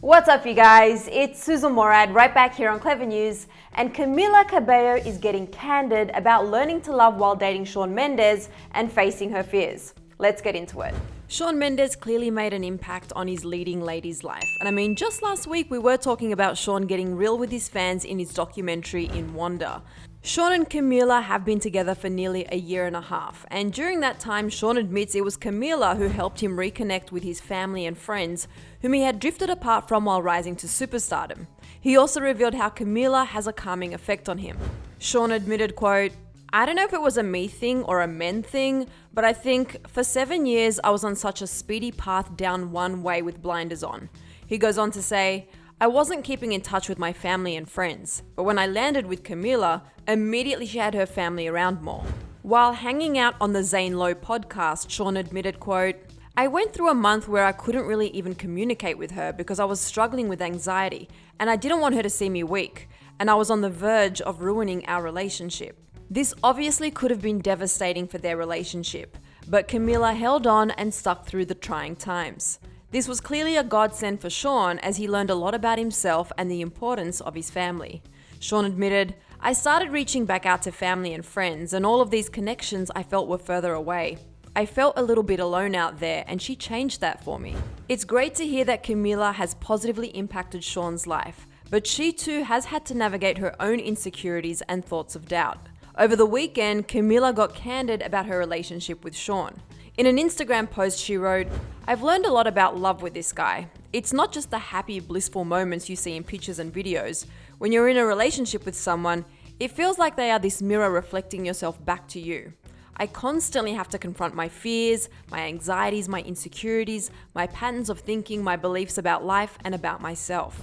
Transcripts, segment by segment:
What's up, you guys? It's Susan Morad right back here on Clever News, and Camila Cabello is getting candid about learning to love while dating Shawn Mendes and facing her fears. Let's get into it. Shawn Mendes clearly made an impact on his leading lady's life. And I mean, just last week we were talking about Shawn getting real with his fans in his documentary In Wonder. Shawn and Camila have been together for nearly a year and a half, and during that time, Shawn admits it was Camila who helped him reconnect with his family and friends, whom he had drifted apart from while rising to superstardom. He also revealed how Camila has a calming effect on him. Shawn admitted, quote, "I don't know if it was a me thing or a men thing, but I think for 7 years I was on such a speedy path down one way with blinders on." He goes on to say, "I wasn't keeping in touch with my family and friends, but when I landed with Camila, immediately she had her family around more." While hanging out on the Zane Lowe podcast, Shawn admitted, quote, "I went through a month where I couldn't really even communicate with her because I was struggling with anxiety and I didn't want her to see me weak, and I was on the verge of ruining our relationship." This obviously could have been devastating for their relationship, but Camila held on and stuck through the trying times. This was clearly a godsend for Shawn, as he learned a lot about himself and the importance of his family. Shawn admitted, "I started reaching back out to family and friends, and all of these connections I felt were further away. I felt a little bit alone out there, and she changed that for me." It's great to hear that Camila has positively impacted Shawn's life, but she too has had to navigate her own insecurities and thoughts of doubt. Over the weekend, Camila got candid about her relationship with Shawn. In an Instagram post, she wrote, "I've learned a lot about love with this guy. It's not just the happy, blissful moments you see in pictures and videos. When you're in a relationship with someone, it feels like they are this mirror reflecting yourself back to you. I constantly have to confront my fears, my anxieties, my insecurities, my patterns of thinking, my beliefs about life and about myself."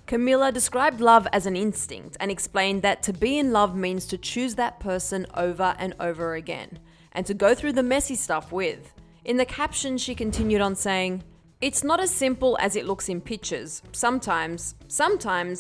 Camila described love as an instinct and explained that to be in love means to choose that person over and over again, and to go through the messy stuff with. In the caption, she continued on saying, "It's not as simple as it looks in pictures. Sometimes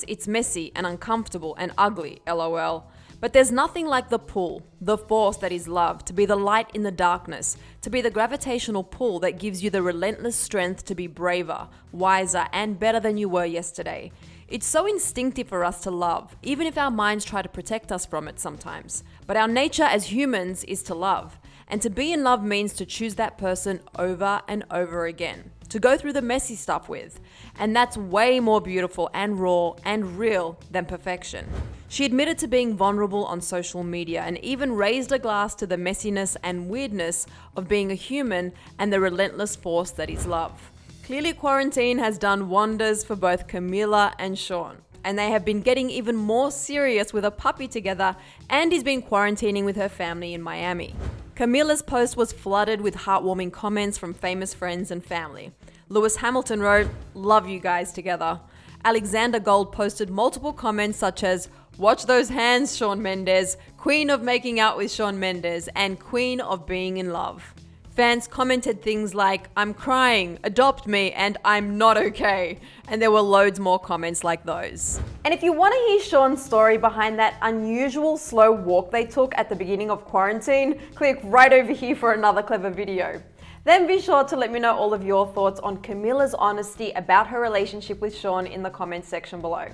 it's messy and uncomfortable and ugly, lol. But there's nothing like the pull, the force that is love, to be the light in the darkness, to be the gravitational pull that gives you the relentless strength to be braver, wiser, and better than you were yesterday. It's so instinctive for us to love, even if our minds try to protect us from it sometimes. But our nature as humans is to love. And to be in love means to choose that person over and over again, to go through the messy stuff with. And that's way more beautiful and raw and real than perfection." She admitted to being vulnerable on social media and even raised a glass to the messiness and weirdness of being a human and the relentless force that is love. Clearly, quarantine has done wonders for both Camila and Shawn, and they have been getting even more serious with a puppy together, and he's been quarantining with her family in Miami. Camila's post was flooded with heartwarming comments from famous friends and family. Lewis Hamilton wrote, "Love you guys together." Alexander Gold posted multiple comments such as, "Watch those hands, Shawn Mendes, queen of making out with Shawn Mendes, and queen of being in love." Fans commented things like, "I'm crying, adopt me," and "I'm not okay." And there were loads more comments like those. And if you want to hear Shawn's story behind that unusual slow walk they took at the beginning of quarantine, click right over here for another clever video. Then be sure to let me know all of your thoughts on Camila's honesty about her relationship with Shawn in the comments section below.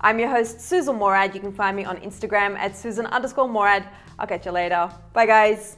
I'm your host, Susan Morad. You can find me on Instagram at Susan_Morad. I'll catch you later. Bye, guys.